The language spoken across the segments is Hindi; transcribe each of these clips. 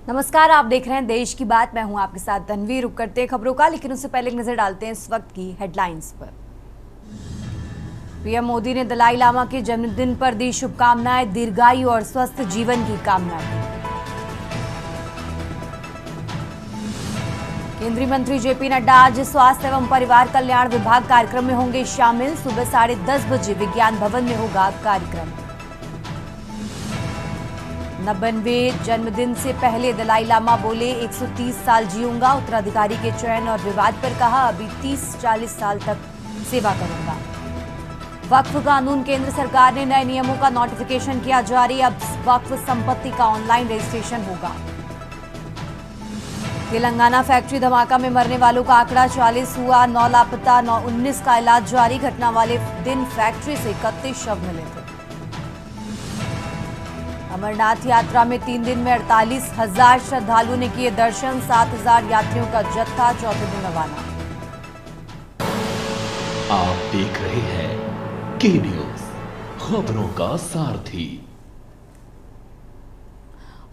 नमस्कार, आप देख रहे हैं देश की बात। मैं हूं आपके साथ तन्वी। रुक करते हैं खबरों का, लेकिन उससे पहले एक नजर डालते हैं इस वक्त की हेडलाइंस पर। पीएम मोदी ने दलाई लामा के जन्मदिन पर दी शुभकामनाएं, दीर्घायु और स्वस्थ जीवन की कामना की। केंद्रीय मंत्री जेपी नड्डा आज स्वास्थ्य एवं परिवार कल्याण विभाग कार्यक्रम में होंगे शामिल। सुबह 10:30 बजे विज्ञान भवन में होगा कार्यक्रम। 90वें जन्मदिन से पहले दलाई लामा बोले 130 साल जीऊंगा। उत्तराधिकारी के चयन और विवाद पर कहा, अभी 30-40 साल तक सेवा करूंगा। वक्फ कानून, केंद्र सरकार ने नए नियमों का नोटिफिकेशन किया जारी। अब वक्फ संपत्ति का ऑनलाइन रजिस्ट्रेशन होगा। तेलंगाना फैक्ट्री धमाका में मरने वालों का आंकड़ा 40 हुआ। 9 लापता, 19 का इलाज जारी। घटना वाले दिन फैक्ट्री से 31 शव मिले थे। अमरनाथ यात्रा में 3 दिन में 48,000 श्रद्धालुओं ने किए दर्शन। 7,000 यात्रियों का जत्था चौथे दिन रवाना। आप देख रहे हैं के न्यूज, खबरों का सारथी।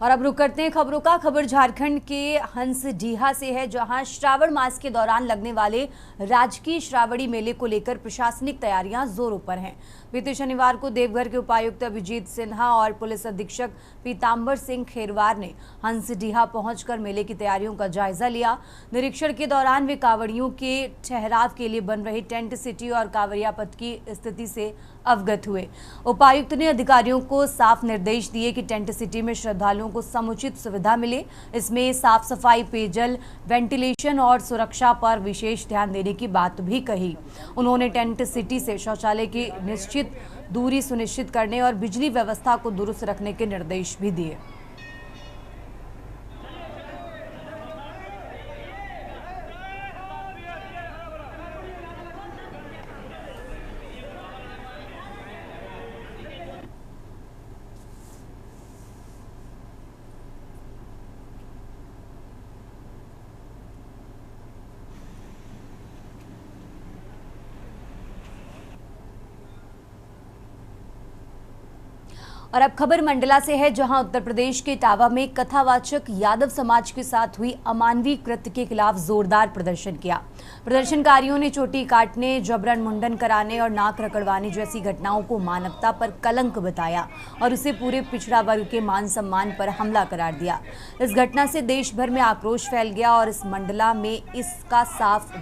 और अब रुक करते हैं खबरों का। खबर झारखंड के हंसडीहा से है, जहां श्रावण मास के दौरान लगने वाले राजकीय श्रावणी मेले को लेकर प्रशासनिक तैयारियां जोरों पर हैं। बीते शनिवार को देवघर के उपायुक्त अभिजीत सिन्हा और पुलिस अधीक्षक पीतांबर सिंह खेरवार ने हंसडीहा पहुंचकर मेले की तैयारियों का जायजा लिया। निरीक्षण के दौरान वे कांवड़ियों के ठहराव के लिए बन रही टेंट सिटी और कांवड़िया पथ की स्थिति से अवगत हुए। उपायुक्त ने अधिकारियों को साफ निर्देश दिए कि टेंट सिटी में श्रद्धालुओं को समुचित सुविधा मिले। इसमें साफ सफाई, पेयजल, वेंटिलेशन और सुरक्षा पर विशेष ध्यान देने की बात भी कही। उन्होंने टेंट सिटी से शौचालय की निश्चित दूरी सुनिश्चित करने और बिजली व्यवस्था को दुरुस्त रखने के निर्देश भी दिए। और अब खबर मंडला से है, जहां उत्तर प्रदेश के इटावा में कथावाचक यादव समाज के साथ हुई अमानवीय कृत्य के खिलाफ जोरदार प्रदर्शन किया। प्रदर्शनकारियों ने चोटी काटने, जबरन मुंडन कराने और नाक रगड़वाने जैसी घटनाओं को मानवता पर कलंक बताया और उसे पूरे पिछड़ा वर्ग के मान सम्मान पर हमला करार दिया। इस घटना से देश भर में आक्रोश फैल गया और इस मंडला में इसका साफ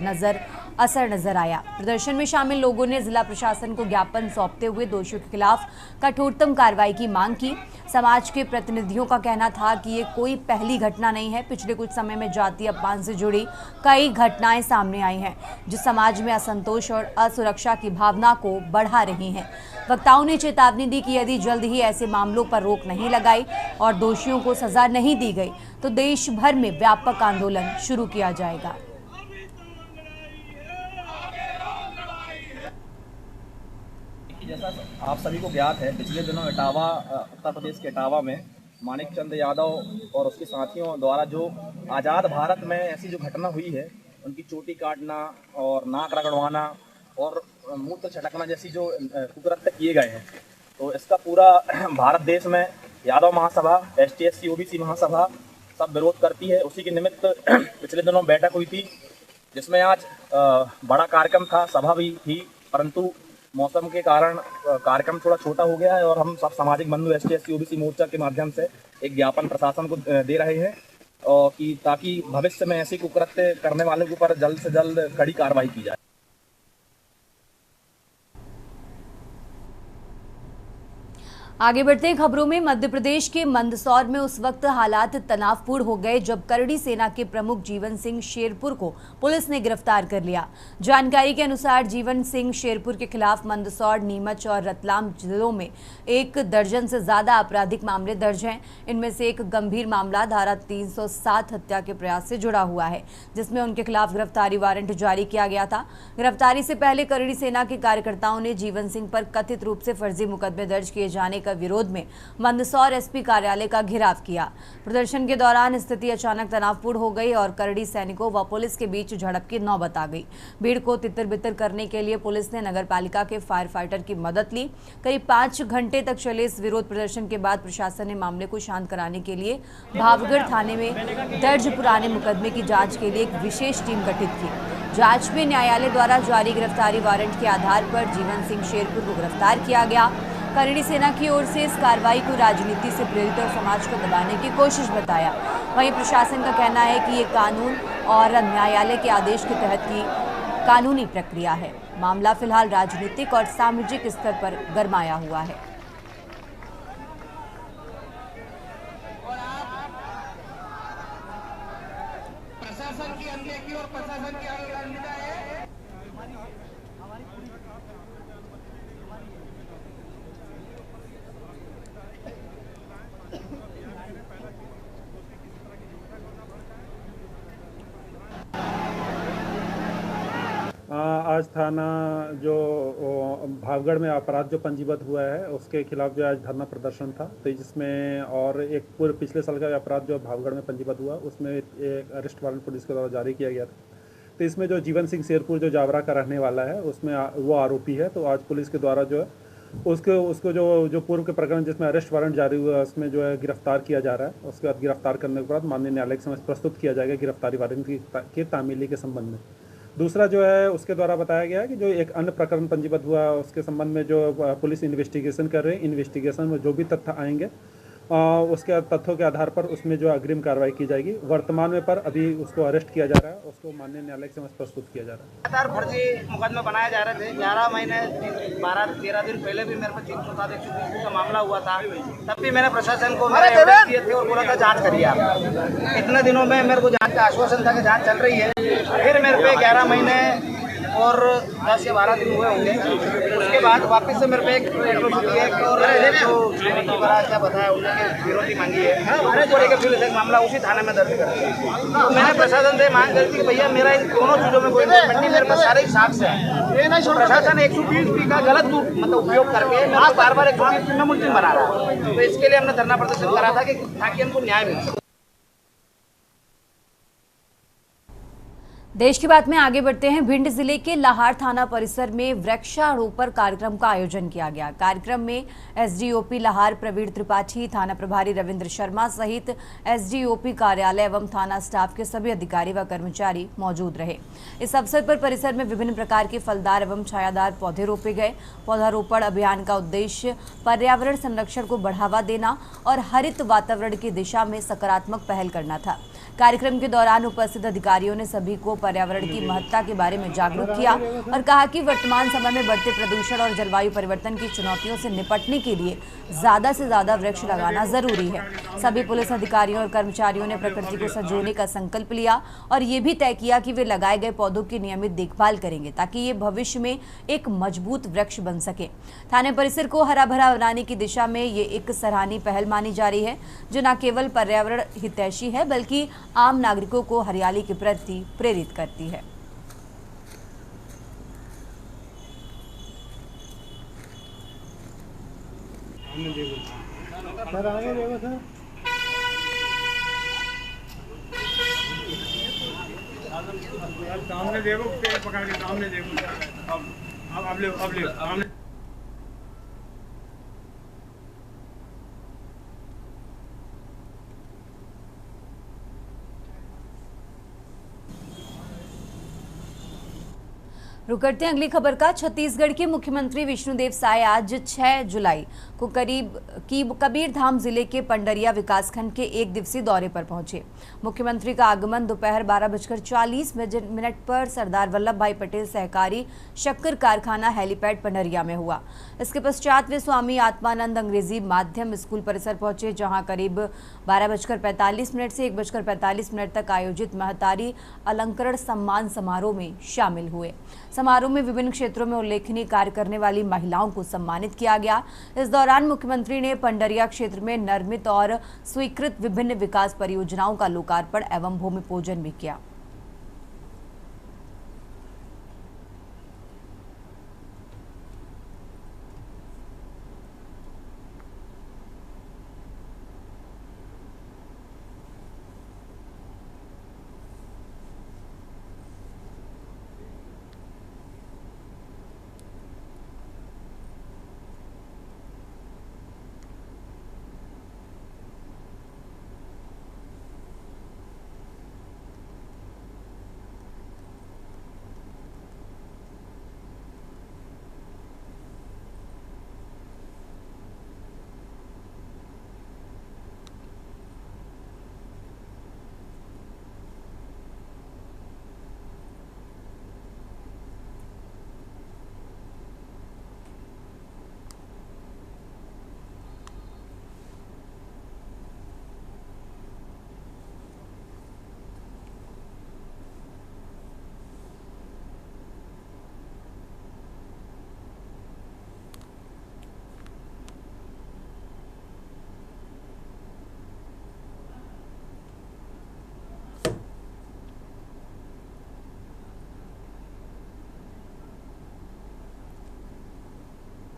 असर नजर आया। प्रदर्शन में शामिल लोगों ने जिला प्रशासन को ज्ञापन सौंपते हुए दोषियों के खिलाफ कठोरतम कार्रवाई की मांग की। समाज के प्रतिनिधियों का कहना था कि ये कोई पहली घटना नहीं है। पिछले कुछ समय में जातीय अपमान से जुड़ी कई घटनाएं सामने आई हैं, जो समाज में असंतोष और असुरक्षा की भावना को बढ़ा रही हैं। वक्ताओं ने चेतावनी दी कि यदि जल्द ही ऐसे मामलों पर रोक नहीं लगाई और दोषियों को सजा नहीं दी गई तो देश भर में व्यापक आंदोलन शुरू किया जाएगा। जैसा आप सभी को ज्ञात है, पिछले दिनों इटावा, उत्तर प्रदेश के इटावा में मानिक चंद यादव और उसके साथियों द्वारा जो आज़ाद भारत में ऐसी जो घटना हुई है, उनकी चोटी काटना और नाक रगड़वाना और मूत्र छटकना जैसी जो कुकृत्य किए गए हैं, तो इसका पूरा भारत देश में यादव महासभा, ST/SC OBC महासभा सब विरोध करती है। उसी के निमित्त पिछले दिनों बैठक हुई थी, जिसमें आज बड़ा कार्यक्रम था, सभा भी थी, परंतु मौसम के कारण कार्यक्रम थोड़ा छोटा हो गया है और हम सब सामाजिक बंधु ST/SC OBC मोर्चा के माध्यम से एक ज्ञापन प्रशासन को दे रहे हैं और कि ताकि भविष्य में ऐसे कुकृत्य करने वालों के ऊपर जल्द से जल्द कड़ी कार्रवाई की जाए। आगे बढ़ते हैं खबरों में। मध्य प्रदेश के मंदसौर में उस वक्त हालात तनावपूर्ण हो गए जब करड़ी सेना के प्रमुख जीवन सिंह शेरपुर को पुलिस ने गिरफ्तार कर लिया। जानकारी के अनुसार जीवन सिंह शेरपुर के खिलाफ मंदसौर, नीमच और रतलाम जिलों में 1 दर्जन से ज्यादा आपराधिक मामले दर्ज हैं। इनमें से एक गंभीर मामला धारा 307 हत्या के प्रयास से जुड़ा हुआ है, जिसमें उनके खिलाफ गिरफ्तारी वारंट जारी किया गया था। गिरफ्तारी से पहले करड़ी सेना के कार्यकर्ताओं ने जीवन सिंह पर कथित रूप से फर्जी मुकदमे दर्ज किए जाने का विरोध में मंदसौर एसपी कार्यालय का घेराव किया। प्रदर्शन के दौरान स्थिति अचानक तनावपूर्ण हो गई और करड़ी सैनिकों व पुलिस के बीच झड़प की नौबत आ गई। भीड़ को तितर-बितर करने के लिए पुलिस ने नगरपालिका के फायर फाइटर की मदद ली। करीब 5 घंटे तक चले इस विरोध प्रदर्शन के बाद प्रशासन ने मामले को शांत कराने के लिए भावगढ़ थाने में दर्ज पुराने मुकदमे की जांच के लिए एक विशेष टीम गठित की। जांच में न्यायालय द्वारा जारी गिरफ्तारी वारंट के आधार पर जीवन सिंह शेरपुर को गिरफ्तार किया गया। करड़ी सेना की ओर से इस कार्रवाई को राजनीति से प्रेरित और समाज को दबाने की कोशिश बताया। वहीं प्रशासन का कहना है कि ये कानून और न्यायालय के आदेश के तहत की कानूनी प्रक्रिया है। मामला फिलहाल राजनीतिक और सामाजिक स्तर पर गरमाया हुआ है। प्रशासन की अनदेखी और प्रशासन की अवहेलना है। आज थाना जो भावगढ़ में अपराध जो पंजीबद्ध हुआ है उसके खिलाफ जो आज धरना प्रदर्शन था, तो जिसमें और एक पूरे पिछले साल का अपराध जो भावगढ़ में पंजीबद्ध हुआ उसमें एक अरेस्ट वारंट पुलिस के द्वारा जारी किया गया था। तो इसमें जो जीवन सिंह शेरपुर जो जावरा का रहने वाला है उसमें वो आरोपी है। तो आज पुलिस के द्वारा जो है उसको जो पूर्व के प्रकरण जिसमें अरेस्ट वारंट जारी हुआ उसमें जो है गिरफ्तार किया जा रहा है। उसके बाद गिरफ्तार करने के बाद माननीय न्यायालय के समक्ष प्रस्तुत किया जाएगा गिरफ्तारी वारंट की तामीली के संबंध में। दूसरा जो है उसके द्वारा बताया गया है कि जो एक अन्य प्रकरण पंजीबद्ध हुआ उसके संबंध में जो पुलिस इन्वेस्टिगेशन कर रहे हैं, इन्वेस्टिगेशन में जो भी तथ्य आएंगे उसके तथ्यों के आधार पर उसमें जो अग्रिम कार्रवाई की जाएगी। वर्तमान में पर अभी उसको अरेस्ट किया जा रहा है, उसको माननीय न्यायालय के समक्ष प्रस्तुत किया जा रहा है। लगातार फर्जी मुकदमे बनाए जा रहे थे। 11 महीने 12-13 दिन पहले भी मेरे पर 307-120 का मामला हुआ था, तब भी मैंने प्रशासन को मेरे एविडेंस दिए थे और बोला था जांच करिए आप। इतने दिनों में मेरे को जांच का आश्वासन था कि जांच चल रही है, फिर मेरे पे 11 महीने और 10 या 12 दिन हुए होंगे। उसके बाद वापस से मेरे पे एक एट्रोसिटी एक्ट और क्या बताया उन्होंने विरोधी मांगी है, उसको लेकर फिर एक मामला उसी थाने में दर्ज कर दिया। तो मैंने प्रशासन से मांग करी थी कि भैया मेरा इन दोनों चीज़ों में कोई इन्वॉल्वमेंट नहीं, मेरे पास सारे साक्ष्य हैं। प्रशासन 120 का गलत मतलब उपयोग करके मेरे को बार 120 में मुलजिम बना रहा है। तो इसके लिए हमने धरना प्रदर्शन करा था ताकि हमको न्याय मिल सके। देश की बात में आगे बढ़ते हैं। भिंड जिले के लाहार थाना परिसर में वृक्षारोपण कार्यक्रम का आयोजन किया गया। कार्यक्रम में एसडीओपी लाहार प्रवीण त्रिपाठी, थाना प्रभारी रविंद्र शर्मा सहित एसडीओपी कार्यालय एवं थाना स्टाफ के सभी अधिकारी व कर्मचारी मौजूद रहे। इस अवसर पर परिसर में विभिन्न प्रकार के फलदार एवं छायादार पौधे रोपे गए। पौधारोपण अभियान का उद्देश्य पर्यावरण संरक्षण को बढ़ावा देना और हरित वातावरण की दिशा में सकारात्मक पहल करना था। कार्यक्रम के दौरान उपस्थित अधिकारियों ने सभी को पर्यावरण की महत्ता के बारे में जागरूक किया और कहा कि वर्तमान समय में बढ़ते प्रदूषण और जलवायु परिवर्तन की चुनौतियों से निपटने के लिए ज्यादा से ज्यादा वृक्ष लगाना जरूरी है। सभी पुलिस अधिकारियों और कर्मचारियों ने प्रकृति को संजोने का संकल्प लिया और ये भी तय किया कि वे लगाए गए पौधों की नियमित देखभाल करेंगे ताकि ये भविष्य में एक मजबूत वृक्ष बन सके। थाने परिसर को हरा भरा बनाने की दिशा में ये एक सराहनीय पहल मानी जा रही है जो न केवल पर्यावरण हितैषी है बल्कि आम नागरिकों को हरियाली के प्रति प्रेरित करती है। सामने देखो, पेड़ पकड़ के सामने देखो। अब ले रुक करते हैं अगली खबर का। छत्तीसगढ़ के मुख्यमंत्री विष्णुदेव साय आज 6 जुलाई को कबीरधाम जिले के पंडरिया विकासखंड के एक दिवसीय दौरे पर पहुंचे। मुख्यमंत्री का आगमन दोपहर 12:40 पर सरदार वल्लभ भाई पटेल सहकारी शक्कर कारखाना हेलीपैड पंडरिया में हुआ। इसके पश्चात वे स्वामी आत्मानंद अंग्रेजी माध्यम स्कूल परिसर पहुंचे, जहां करीब 12:45 से 1:45 तक आयोजित महतारी अलंकरण सम्मान समारोह में शामिल हुए। समारोह में विभिन्न क्षेत्रों में उल्लेखनीय कार्य करने वाली महिलाओं को सम्मानित किया गया। इस दौरान मुख्यमंत्री ने पंडरिया क्षेत्र में निर्मित और स्वीकृत विभिन्न विकास परियोजनाओं का लोकार्पण एवं भूमि पूजन भी किया।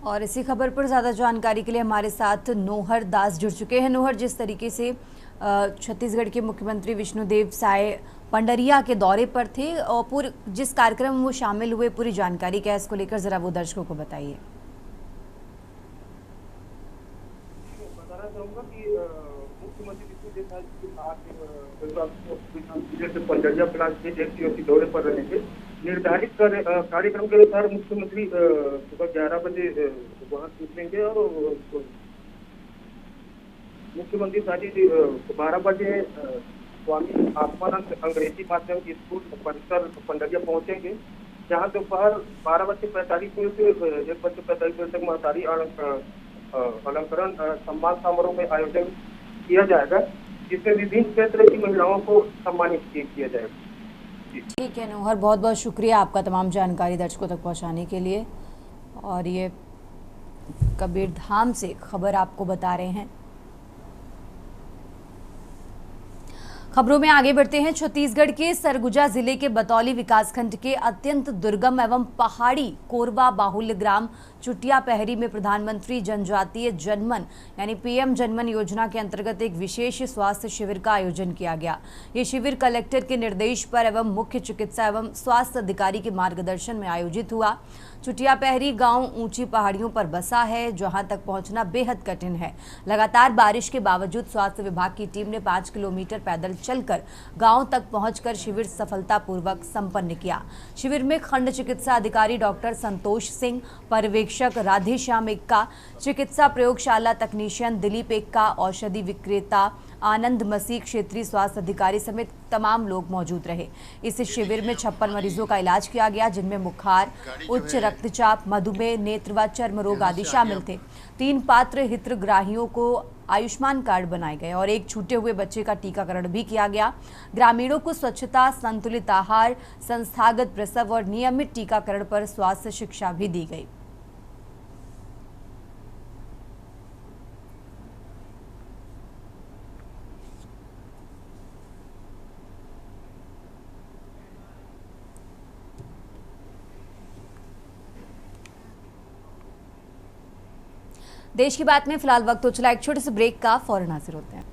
और इसी खबर पर ज़्यादा जानकारी के लिए हमारे साथ नोहर दास जुड़ चुके हैं। नोहर, जिस तरीके से छत्तीसगढ़ के मुख्यमंत्री विष्णुदेव साय पंडरिया के दौरे पर थे और पूरे जिस कार्यक्रम में वो शामिल हुए, पूरी जानकारी क्या है, इसको लेकर ज़रा वो दर्शकों को बताइए। बताना चाहूँगा कि मुख्यमंत्री विष्णुदेव साय जी पंडरिया प्लांट के 1 दिवसीय दौरे पर रहेंगे। निर्धारित कार्यक्रम के अनुसार मुख्यमंत्री सुबह 11 बजे वहाँ पहुंचेंगे और मुख्यमंत्री साजी 12 बजे स्वामी आत्मानंद अंग्रेजी माध्यम स्कूल परिसर पंडरिया पहुंचेंगे, जहाँ दोपहर 12:45 से 1:45 तक महतारी अलंकरण सम्मान समारोह में आयोजन किया जाएगा, जिसमें विभिन्न क्षेत्र की महिलाओं को सम्मानित किया जाएगा। ठीक है नोहर, बहुत बहुत शुक्रिया आपका तमाम जानकारी दर्शकों तक पहुंचाने के लिए। और ये कबीरधाम से खबर आपको बता रहे हैं। खबरों में आगे बढ़ते हैं। छत्तीसगढ़ के सरगुजा जिले के बतौली विकासखंड के अत्यंत दुर्गम एवं पहाड़ी कोरबा बाहुल्य ग्राम चुटिया पहरी में प्रधानमंत्री जनजातीय जनमन यानी पीएम जनमन योजना के अंतर्गत एक विशेष स्वास्थ्य शिविर का आयोजन किया गया। ये शिविर कलेक्टर के निर्देश पर एवं मुख्य चिकित्सा एवं स्वास्थ्य अधिकारी के मार्गदर्शन में आयोजित हुआ। चुटिया पहरी गांव ऊंची पहाड़ियों पर बसा है, जहां तक पहुंचना बेहद कठिन है। लगातार बारिश के बावजूद स्वास्थ्य विभाग की टीम ने 5 किलोमीटर पैदल चलकर गांव तक पहुंचकर शिविर सफलतापूर्वक संपन्न किया। शिविर में खंड चिकित्सा अधिकारी डॉक्टर संतोष सिंह, पर्यवेक्षक राधेश्याम एक्का, चिकित्सा प्रयोगशाला तकनीशियन दिलीप एक्का, औषधि विक्रेता आनंद मसीह, क्षेत्रीय स्वास्थ्य अधिकारी समेत तमाम लोग मौजूद रहे। इस शिविर में 56 मरीजों का इलाज किया गया, जिनमें बुखार, उच्च रक्तचाप, मधुमेह, नेत्र व चर्म रोग आदि शामिल थे। 3 पात्र हितग्राहियों को आयुष्मान कार्ड बनाए गए और एक छूटे हुए बच्चे का टीकाकरण भी किया गया। ग्रामीणों को स्वच्छता, संतुलित आहार, संस्थागत प्रसव और नियमित टीकाकरण पर स्वास्थ्य शिक्षा भी दी गई। देश की बात में फिलहाल वक्त हो चला एक छोटे से ब्रेक का, फौरन हाजिर होते हैं।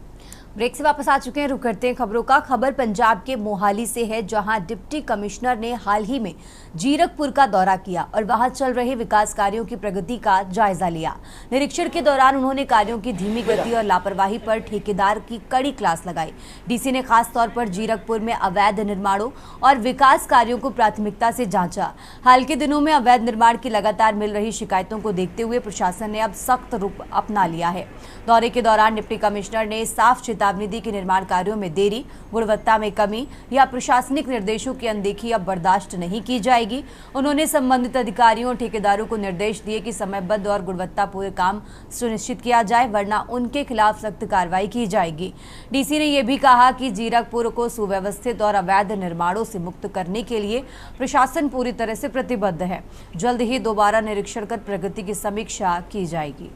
ब्रेक से वापस आ चुके हैं, रुक करते हैं खबरों का। खबर पंजाब के मोहाली से है, जहां डिप्टी कमिश्नर ने हाल ही में जीरकपुर का दौरा किया और वहां चल रहे विकास कार्यों की प्रगति का जायजा लिया। निरीक्षण के दौरान उन्होंने कार्यों की धीमी गति और लापरवाही पर ठेकेदार की कड़ी क्लास लगाई। डीसी ने खास तौर पर जीरकपुर में अवैध निर्माणों और विकास कार्यों को प्राथमिकता से जांचा। हाल के दिनों में अवैध निर्माण की लगातार मिल रही शिकायतों को देखते हुए प्रशासन ने अब सख्त रुख अपना लिया है। दौरे के दौरान डिप्टी कमिश्नर ने साफ चेतावनी दी कि निर्माण कार्यों में देरी, गुणवत्ता में कमी या प्रशासनिक निर्देशों की अनदेखी अब बर्दाश्त नहीं की जाएगी। उन्होंने संबंधित अधिकारियों और ठेकेदारों को निर्देश दिए कि समयबद्ध और गुणवत्तापूर्ण काम सुनिश्चित किया जाए, वरना उनके खिलाफ सख्त कार्रवाई की जाएगी। डीसी ने यह भी कहा कि जीरकपुर को सुव्यवस्थित और अवैध निर्माणों से मुक्त करने के लिए प्रशासन पूरी तरह से प्रतिबद्ध है। जल्द ही दोबारा निरीक्षण कर प्रगति की समीक्षा की जाएगी।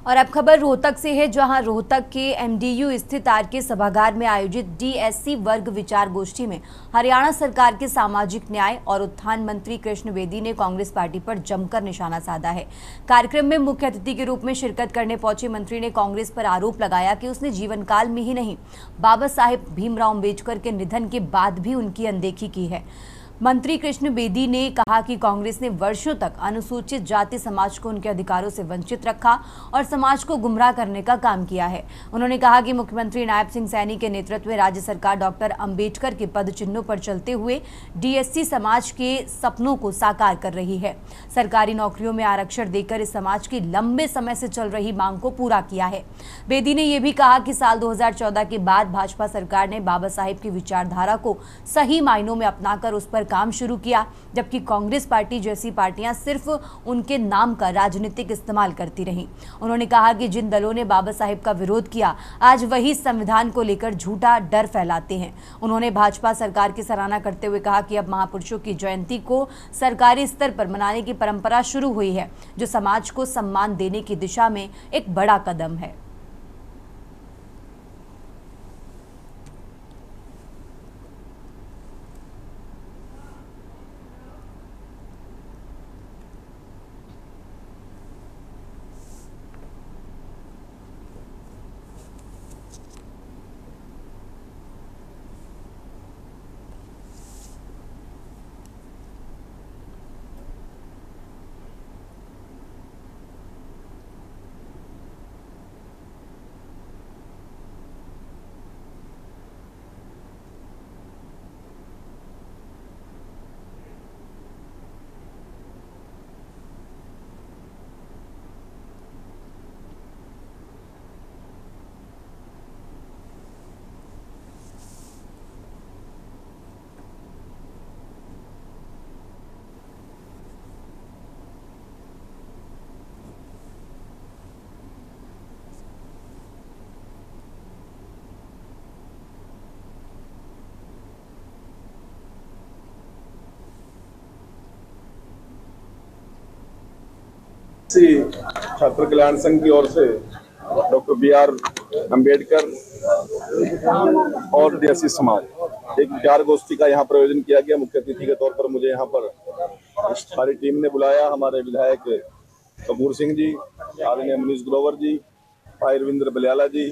और अब खबर रोहतक से है, जहां रोहतक के एमडीयू स्थित आरके सभागार में आयोजित डीएससी वर्ग विचार गोष्ठी में हरियाणा सरकार के सामाजिक न्याय और उत्थान मंत्री कृष्ण बेदी ने कांग्रेस पार्टी पर जमकर निशाना साधा है। कार्यक्रम में मुख्य अतिथि के रूप में शिरकत करने पहुंचे मंत्री ने कांग्रेस पर आरोप लगाया कि उसने जीवन काल में ही नहीं, बाबा साहेब भीमराव अम्बेडकर के निधन के बाद भी उनकी अनदेखी की है। मंत्री कृष्ण बेदी ने कहा कि कांग्रेस ने वर्षों तक अनुसूचित जाति समाज को उनके अधिकारों से वंचित रखा और समाज को गुमराह करने का काम किया है। उन्होंने कहा कि मुख्यमंत्री नायब सिंह सैनी के नेतृत्व में राज्य सरकार डॉक्टर अंबेडकर के पद चिन्हों पर चलते हुए डीएससी समाज के सपनों को साकार कर रही है। सरकारी नौकरियों में आरक्षण देकर इस समाज की लंबे समय से चल रही मांग को पूरा किया है। बेदी ने यह भी कहा कि साल 2014 के बाद भाजपा सरकार ने बाबा साहेब की विचारधारा को सही मायनों में अपनाकर उस पर काम शुरू किया, जबकि कांग्रेस पार्टी जैसी पार्टियां सिर्फ उनके नाम का राजनीतिक इस्तेमाल करती रहीं। उन्होंने कहा कि जिन दलों ने बाबा साहेब का विरोध किया, आज वही संविधान को लेकर झूठा डर फैलाते हैं। उन्होंने भाजपा सरकार की सराहना करते हुए कहा कि अब महापुरुषों की जयंती को सरकारी स्तर पर मनाने की परंपरा शुरू हुई है, जो समाज को सम्मान देने की दिशा में एक बड़ा कदम है। छात्र कल्याण संघ की ओर से डॉक्टर BR अम्बेडकर और डीएससी समाज एक विचार गोष्ठी का यहाँ पर आयोजन किया गया। मुख्य अतिथि के तौर पर मुझे यहाँ पर सारी टीम ने बुलाया। हमारे विधायक कपूर सिंह जी, आदरणीय मनीष ग्रोवर जी, भाई रविंद्र बलियाला जी,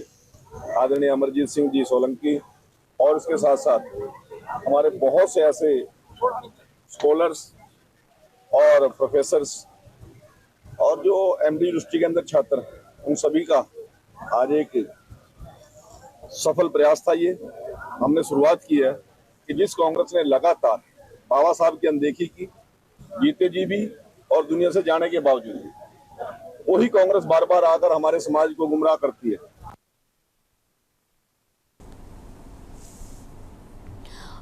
आदरणीय अमरजीत सिंह जी सोलंकी, और इसके साथ साथ हमारे बहुत से ऐसे स्कॉलर्स और प्रोफेसर्स और जो एमडी यूनिवर्सिटी के अंदर छात्र हैं, उन सभी का आज एक सफल प्रयास था। ये हमने शुरुआत की है कि जिस कांग्रेस ने लगातार बाबा साहब की अनदेखी की, जीते जी भी और दुनिया से जाने के बावजूद भी, वही कांग्रेस बार बार आकर हमारे समाज को गुमराह करती है।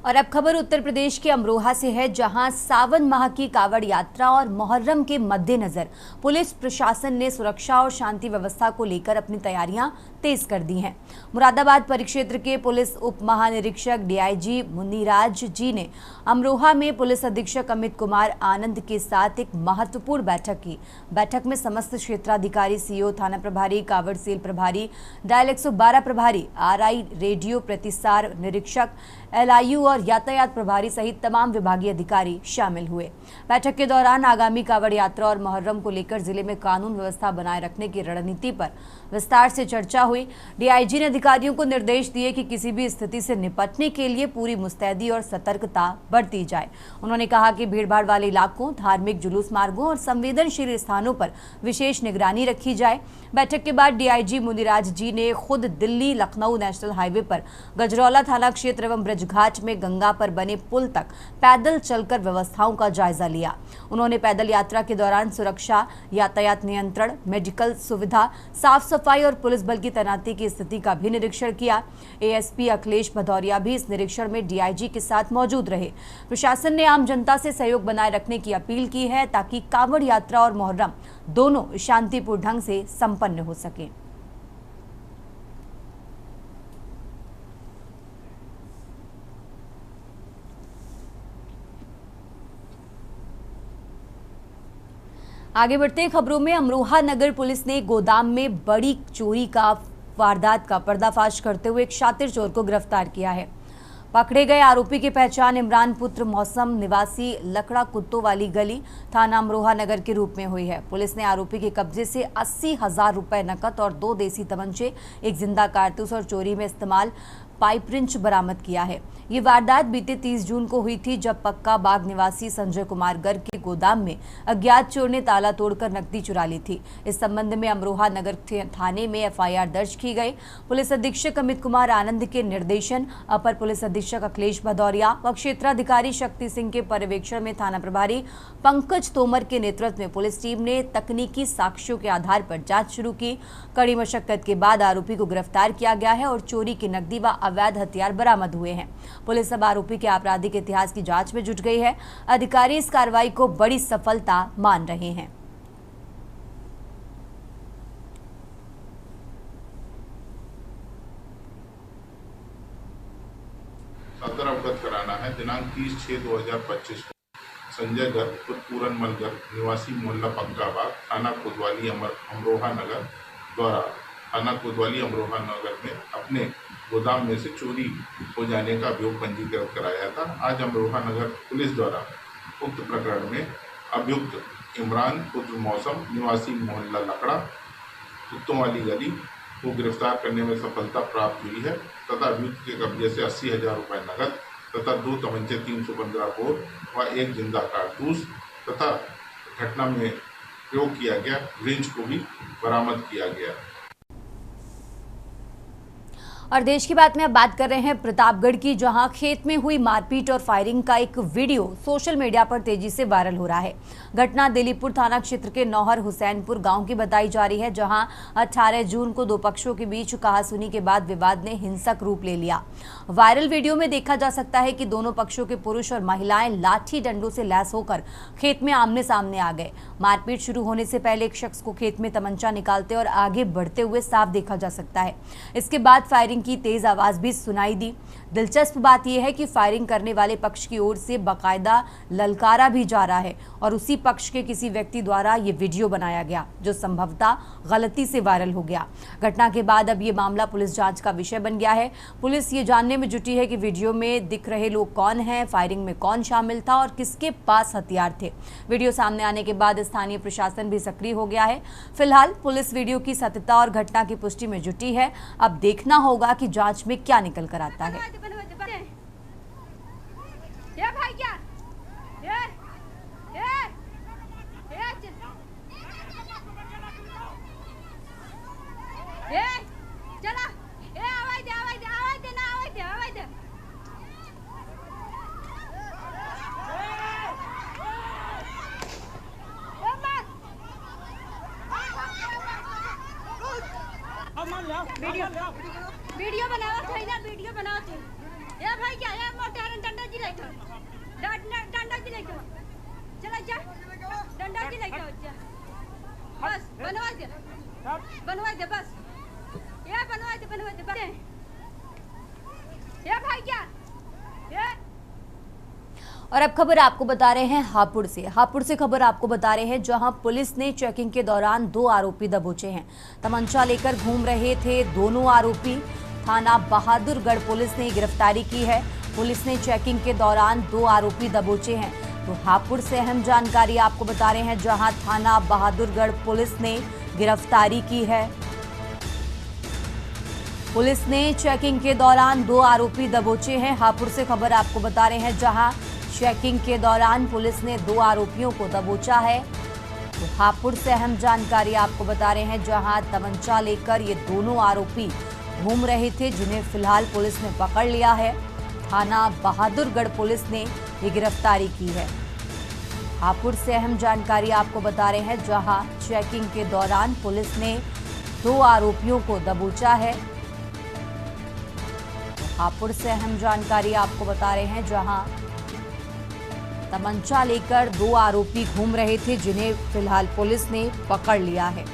और अब खबर उत्तर प्रदेश के अमरोहा से है, जहां सावन माह की कावड़ यात्रा और मुहर्रम के मद्देनजर पुलिस प्रशासन ने सुरक्षा और शांति व्यवस्था को लेकर अपनी तैयारियां तेज कर दी हैं। मुरादाबाद परिक्षेत्र के पुलिस उप महानिरीक्षक DIG मुनिराज जी ने अमरोहा में पुलिस अधीक्षक अमित कुमार आनंद के साथ एक महत्वपूर्ण बैठक की। बैठक में समस्त क्षेत्राधिकारी, CO, थाना प्रभारी, कावड़ सेल प्रभारी, डायल 112 प्रभारी, RI रेडियो प्रतिसार निरीक्षक, LIU और यातायात प्रभारी सहित तमाम विभागीय अधिकारी शामिल हुए। बैठक के दौरान आगामी कावड़ यात्रा और मुहर्रम को लेकर जिले में कानून व्यवस्था बनाए रखने की रणनीति पर विस्तार से चर्चा हुई। DIG ने अधिकारियों को निर्देश दिए कि किसी भी स्थिति से निपटने के लिए पूरी मुस्तैदी और सतर्कता बरती जाए। उन्होंने कहा कि भीड़भाड़ वाले इलाकों, धार्मिक जुलूस मार्गों और संवेदनशील स्थानों पर विशेष निगरानी रखी जाए। बैठक के बाद DIG मुनिराज जी ने खुद दिल्ली लखनऊ नेशनल हाईवे पर गजरौला थाना क्षेत्र एवं ब्रजघाट में गंगा पर बने पुल तक पैदल चलकर व्यवस्थाओं का जायजा लिया। उन्होंने पैदल यात्रा के दौरान सुरक्षा, यातायात नियंत्रण, मेडिकल सुविधा, साफ सफाई और पुलिस बल की तैनाती की स्थिति का भी निरीक्षण किया। ASP अखिलेश भदौरिया भी इस निरीक्षण में DIG के साथ मौजूद रहे। प्रशासन ने आम जनता से सहयोग बनाए रखने की अपील की है, ताकि कावड़ यात्रा और मुहर्रम दोनों शांतिपूर्ण ढंग से संपन्न हो सके। आगे बढ़ते खबरों में, अमरोहा नगर पुलिस ने गोदाम में बड़ी चोरी का वारदात का पर्दाफाश करते हुए एक शातिर चोर को गिरफ्तार किया है। पकड़े गए आरोपी की पहचान इमरान पुत्र मौसम निवासी लकड़ा कुत्तों वाली गली, थाना अमरोहा नगर के रूप में हुई है। पुलिस ने आरोपी के कब्जे से 80,000 रुपए नकद और 2 देसी तमंचे, एक जिंदा कारतूस और चोरी में इस्तेमाल पाइप रिंच बरामद किया है। ये वारदात बीते 30 जून को हुई थी, जब पक्का बाग निवासी संजय कुमार गर्ग के गोदाम में अज्ञात चोर ने ताला तोड़कर नकदी चुरा ली थी। इस संबंध में अमरोहा नगर थाने में एफआईआर दर्ज की गई। पुलिस अधीक्षक अमित कुमार आनंद के निर्देशन, अपर पुलिस अधीक्षक अखिलेश भदौरिया व क्षेत्राधिकारी शक्ति सिंह के पर्यवेक्षण में थाना प्रभारी पंकज तोमर के नेतृत्व में पुलिस टीम ने तकनीकी साक्ष्यों के आधार पर जांच शुरू की। कड़ी मशक्कत के बाद आरोपी को गिरफ्तार किया गया है और चोरी की नकदी व अवैध हथियार बरामद हुए हैं। पुलिस अब आरोपी के आपराधिक इतिहास की जांच में जुट गई है। अधिकारी इस कार्रवाई को बड़ी सफलता मान रहे हैं। सदर अवगत कराना है। दिनांक 30/6/2025 संजय गर्ग पूरनमल गर्ग निवासी मोहल्ला पक्का बाग थाना कोतवाली अमरोहा नगर द्वारा थाना कोतवाली अमरोहा नगर में अपने गोदाम में से चोरी हो जाने का अभियोग पंजीकृत कराया था। आज अमरोहा नगर पुलिस द्वारा उक्त प्रकरण में अभियुक्त इमरान पुत्र मौसम निवासी मोहल्ला लकड़ा कुत्तों वाली गली को गिरफ्तार करने में सफलता प्राप्त हुई है तथा अभियुक्त के कब्जे से 80,000 रुपये नकद तथा 2 तमंचे 315 बोर व 1 जिंदा कारतूस तथा घटना में प्रयोग किया गया रिंच को भी बरामद किया गया। और देश की बात में अब बात कर रहे हैं प्रतापगढ़ की, जहां खेत में हुई मारपीट और फायरिंग का एक वीडियो सोशल मीडिया पर तेजी से वायरल हो रहा है। घटना दिलीपुर थाना क्षेत्र के नौहर हुसैनपुर गांव की बताई जा रही है, जहां 18 जून को दो पक्षों के बीच कहासुनी के बाद विवाद ने हिंसक रूप ले लिया। वायरल वीडियो में देखा जा सकता है कि दोनों पक्षों के पुरुष और महिलाएं लाठी डंडों से लैस होकर खेत में आमने सामने आ गए। मारपीट शुरू होने से पहले एक शख्स को खेत में तमंचा निकालते और आगे बढ़ते हुए साफ देखा जा सकता है। इसके बाद फायरिंग की तेज आवाज भी सुनाई दी। दिलचस्प बात यह है कि फायरिंग करने वाले पक्ष की ओर से बाकायदा ललकारा भी जा रहा है और उसी पक्ष के किसी व्यक्ति द्वारा ये वीडियो बनाया गया, जो संभवतः गलती से वायरल हो गया। घटना के बाद अब ये मामला पुलिस जांच का विषय बन गया है। पुलिस ये जानने में जुटी है कि वीडियो में दिख रहे लोग कौन हैं, फायरिंग में कौन शामिल था और किसके पास हथियार थे। वीडियो सामने आने के बाद स्थानीय प्रशासन भी सक्रिय हो गया है। फिलहाल पुलिस वीडियो की सत्यता और घटना की पुष्टि में जुटी है। अब देखना होगा कि जांच में क्या निकल कर आता है। वीडियो बनाओ भाई ना, वीडियो बनाओ तू। ये भाई क्या है, मोटा डंडा जी लेके डंडा जी लेके चला जा, डंडा जी लेके जा, बस बनवा दे बस, ये बनवा दे बस। ये भाई क्या ये। और अब खबर आपको बता रहे हैं हापुड़ से खबर आपको बता रहे हैं, जहां पुलिस ने चेकिंग के दौरान 2 आरोपी दबोचे हैं। तमंचा लेकर घूम रहे थे दोनों आरोपी। थाना बहादुरगढ़ पुलिस ने गिरफ्तारी की है। पुलिस ने चेकिंग के दौरान 2 आरोपी दबोचे हैं। तो हापुड़ से अहम जानकारी आपको बता रहे हैं, जहां थाना बहादुरगढ़ पुलिस ने गिरफ्तारी की है। पुलिस ने चेकिंग के दौरान 2 आरोपी दबोचे हैं। हापुड़ से खबर आपको बता रहे हैं, जहां चेकिंग के दौरान पुलिस ने 2 आरोपियों को दबोचा है। तो हापुड़ से अहम जानकारी आपको बता रहे हैं, जहां तमंचा लेकर ये दोनों आरोपी घूम रहे थे, जिन्हें फिलहाल पुलिस ने पकड़ लिया है। थाना बहादुरगढ़ पुलिस ने ये गिरफ्तारी की है। हापुड़ से अहम जानकारी आपको बता रहे हैं, जहां चेकिंग के दौरान पुलिस ने 2 आरोपियों को दबोचा है। हापुड़ से अहम जानकारी आपको बता रहे हैं, जहां तमंचा लेकर 2 आरोपी घूम रहे थे, जिन्हें फिलहाल पुलिस ने पकड़ लिया है।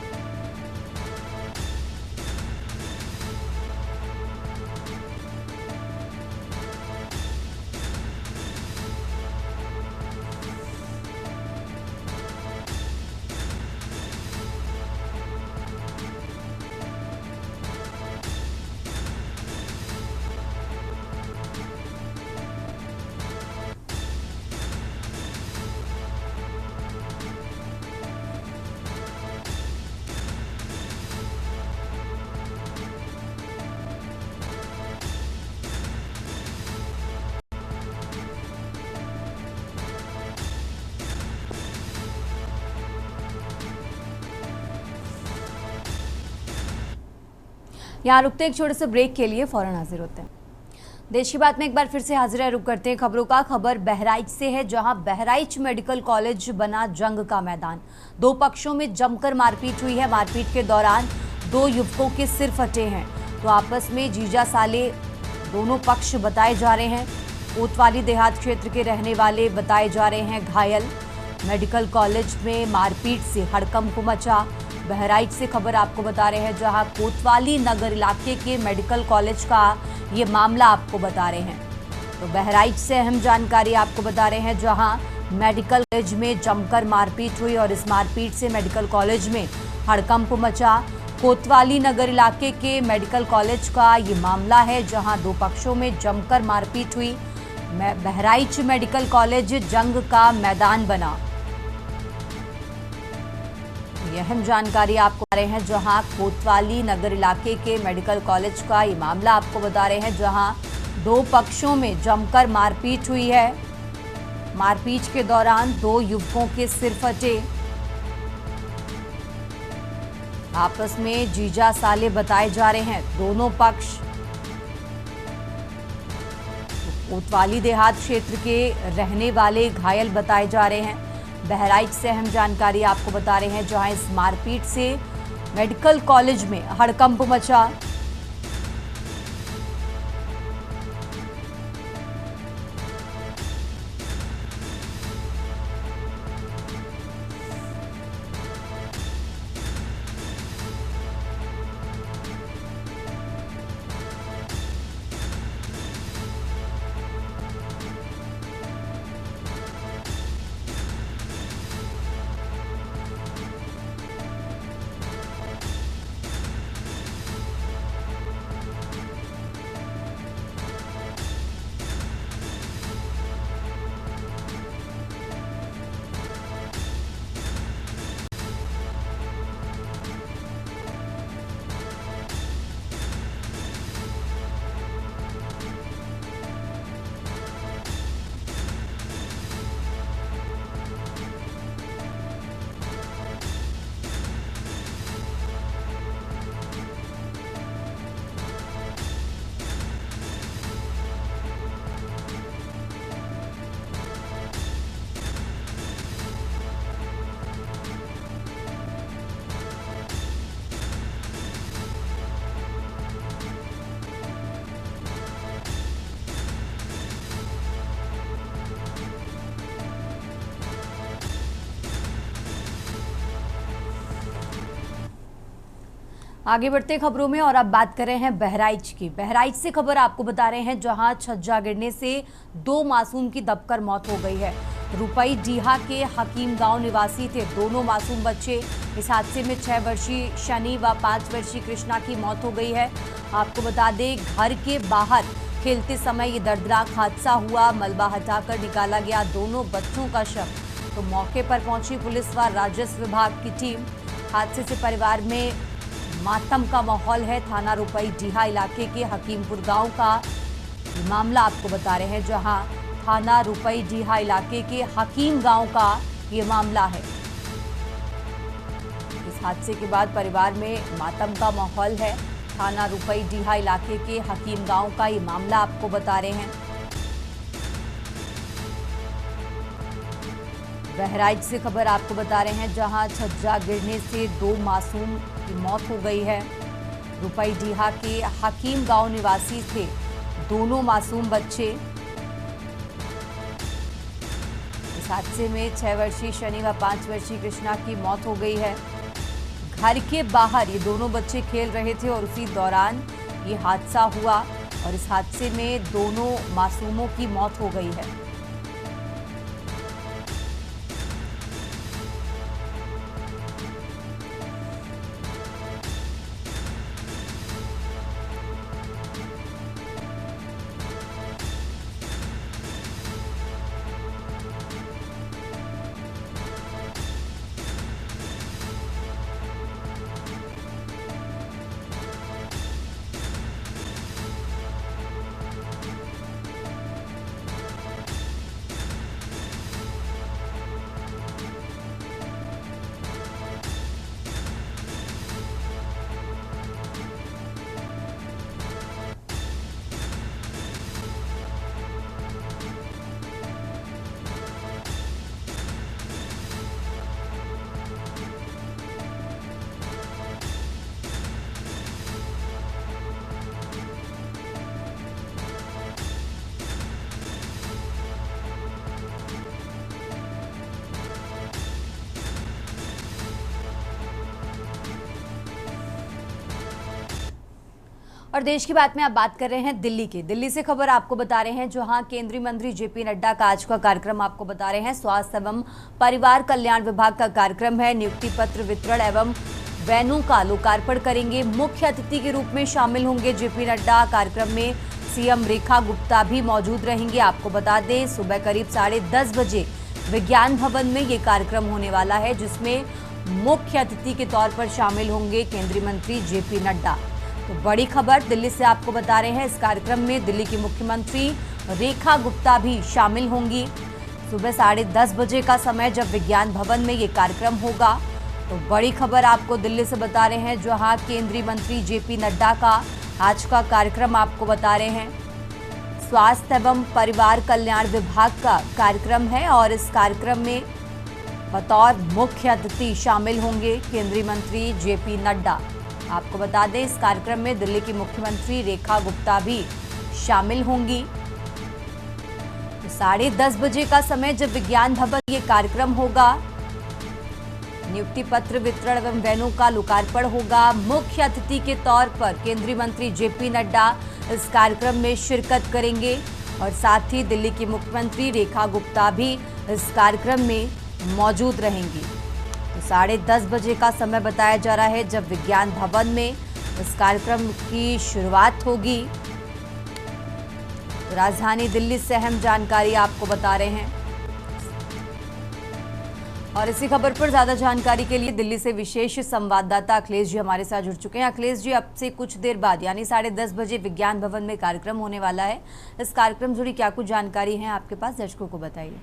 यहाँ रुकते हैं एक छोटे से ब्रेक के लिए, फौरन हाजिर होते हैं। देश की बात में एक बार फिर से हाजिर है, रुक करते हैं खबरों का। खबर बहराइच से है, जहां बहराइच मेडिकल कॉलेज बना जंग का मैदान। दो पक्षों में जमकर मारपीट हुई है। मारपीट के दौरान दो युवकों के सिर फटे हैं, तो आपस में जीजा साले दोनों पक्ष बताए जा रहे हैं। कोतवाली देहात क्षेत्र के रहने वाले बताए जा रहे हैं घायल। मेडिकल कॉलेज में मारपीट से हड़कंप मचा। बहराइच से खबर आपको बता रहे हैं, जहां कोतवाली नगर इलाके के मेडिकल कॉलेज का ये मामला आपको बता रहे हैं। तो बहराइच से अहम जानकारी आपको बता रहे हैं, जहां मेडिकल कॉलेज में जमकर मारपीट हुई और इस मारपीट से मेडिकल कॉलेज में हड़कंप मचा। कोतवाली नगर इलाके के मेडिकल कॉलेज का ये मामला है, जहां दो पक्षों में जमकर मारपीट हुई। बहराइच मेडिकल कॉलेज जंग का मैदान बना। ये अहम जानकारी आपको बता रहे हैं, जहां कोतवाली नगर इलाके के मेडिकल कॉलेज का ये मामला आपको बता रहे हैं, जहां दो पक्षों में जमकर मारपीट हुई है। मारपीट के दौरान दो युवकों के सिर फटे। आपस में जीजा साले बताए जा रहे हैं दोनों पक्ष। कोतवाली देहात क्षेत्र के रहने वाले घायल बताए जा रहे हैं। बहराइच से अहम जानकारी आपको बता रहे हैं, जहां इस मारपीट से मेडिकल कॉलेज में हड़कंप मचा। आगे बढ़ते खबरों में और अब बात कर रहे हैं बहराइच की। बहराइच से खबर आपको बता रहे हैं, जहां छज्जा गिरने से दो मासूम की दबकर मौत हो गई है। रुपई डीहा के हकीम गांव निवासी थे दोनों मासूम बच्चे। इस हादसे में 6 वर्षीय शनि व 5 वर्षीय कृष्णा की मौत हो गई है। आपको बता दें, घर के बाहर खेलते समय ये दर्दनाक हादसा हुआ। मलबा हटाकर निकाला गया दोनों बच्चों का शव। तो मौके पर पहुंची पुलिस व राजस्व विभाग की टीम। हादसे से परिवार में मातम का माहौल है। थाना रुपई डीहा इलाके के हकीमपुर गांव का मामला आपको बता रहे हैं, जहां थाना रुपई डीहा इलाके के हकीम गांव का ये मामला है। इस हादसे के बाद परिवार में मातम का माहौल है। थाना रुपई डीहा इलाके के हकीम गांव का ये मामला आपको बता रहे हैं। बहराइच से खबर आपको बता रहे हैं, जहां छज्जा गिरने से दो मासूम की मौत हो गई है। रुपई डीहा के हकीम गांव निवासी थे दोनों मासूम बच्चे। इस हादसे में 6 वर्षीय शनि व 5 वर्षीय कृष्णा की मौत हो गई है। घर के बाहर ये दोनों बच्चे खेल रहे थे और उसी दौरान ये हादसा हुआ और इस हादसे में दोनों मासूमों की मौत हो गई है। और देश की बात में आप बात कर रहे हैं दिल्ली की। दिल्ली से खबर आपको बता रहे हैं, जहां केंद्रीय मंत्री जेपी नड्डा का आज का कार्यक्रम आपको बता रहे हैं। स्वास्थ्य एवं परिवार कल्याण विभाग का कार्यक्रम है। नियुक्ति पत्र वितरण एवं वैनों का लोकार्पण करेंगे। मुख्य अतिथि के रूप में शामिल होंगे जेपी नड्डा। कार्यक्रम में सीएम रेखा गुप्ता भी मौजूद रहेंगे। आपको बता दें, सुबह करीब 10:30 बजे विज्ञान भवन में ये कार्यक्रम होने वाला है, जिसमें मुख्य अतिथि के तौर पर शामिल होंगे केंद्रीय मंत्री जेपी नड्डा। तो बड़ी खबर दिल्ली से आपको बता रहे हैं, इस कार्यक्रम में दिल्ली की मुख्यमंत्री रेखा गुप्ता भी शामिल होंगी। सुबह 10:30 बजे का समय जब विज्ञान भवन में ये कार्यक्रम होगा। तो बड़ी खबर आपको दिल्ली से बता रहे हैं, जहां केंद्रीय मंत्री जेपी नड्डा का आज का कार्यक्रम आपको बता रहे हैं। स्वास्थ्य एवं परिवार कल्याण विभाग का कार्यक्रम है और इस कार्यक्रम में बतौर मुख्य अतिथि शामिल होंगे केंद्रीय मंत्री जेपी नड्डा। आपको बता दें, इस कार्यक्रम में दिल्ली की मुख्यमंत्री रेखा गुप्ता भी शामिल होंगी। तो 10:30 बजे का समय जब विज्ञान भवन ये कार्यक्रम होगा, नियुक्ति पत्र वितरण एवं वैनों का लोकार्पण होगा। मुख्य अतिथि के तौर पर केंद्रीय मंत्री जेपी नड्डा इस कार्यक्रम में शिरकत करेंगे और साथ ही दिल्ली की मुख्यमंत्री रेखा गुप्ता भी इस कार्यक्रम में मौजूद रहेंगी। तो 10:30 बजे का समय बताया जा रहा है जब विज्ञान भवन में इस कार्यक्रम की शुरुआत होगी। तो राजधानी दिल्ली से अहम जानकारी आपको बता रहे हैं और इसी खबर पर ज्यादा जानकारी के लिए दिल्ली से विशेष संवाददाता अखिलेश जी हमारे साथ जुड़ चुके हैं। अखिलेश जी, अब से कुछ देर बाद यानी 10:30 बजे विज्ञान भवन में कार्यक्रम होने वाला है। इस कार्यक्रम जुड़ी क्या कुछ जानकारी है आपके पास, दर्शकों को बताइए।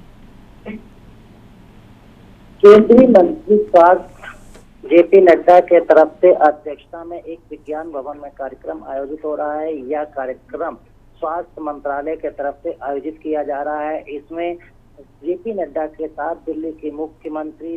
केंद्रीय मंत्री स्वास्थ्य जेपी नड्डा के तरफ से अध्यक्षता में एक विज्ञान भवन में कार्यक्रम आयोजित हो रहा है। यह कार्यक्रम स्वास्थ्य मंत्रालय के तरफ से आयोजित किया जा रहा है। इसमें जेपी नड्डा के साथ दिल्ली की मुख्यमंत्री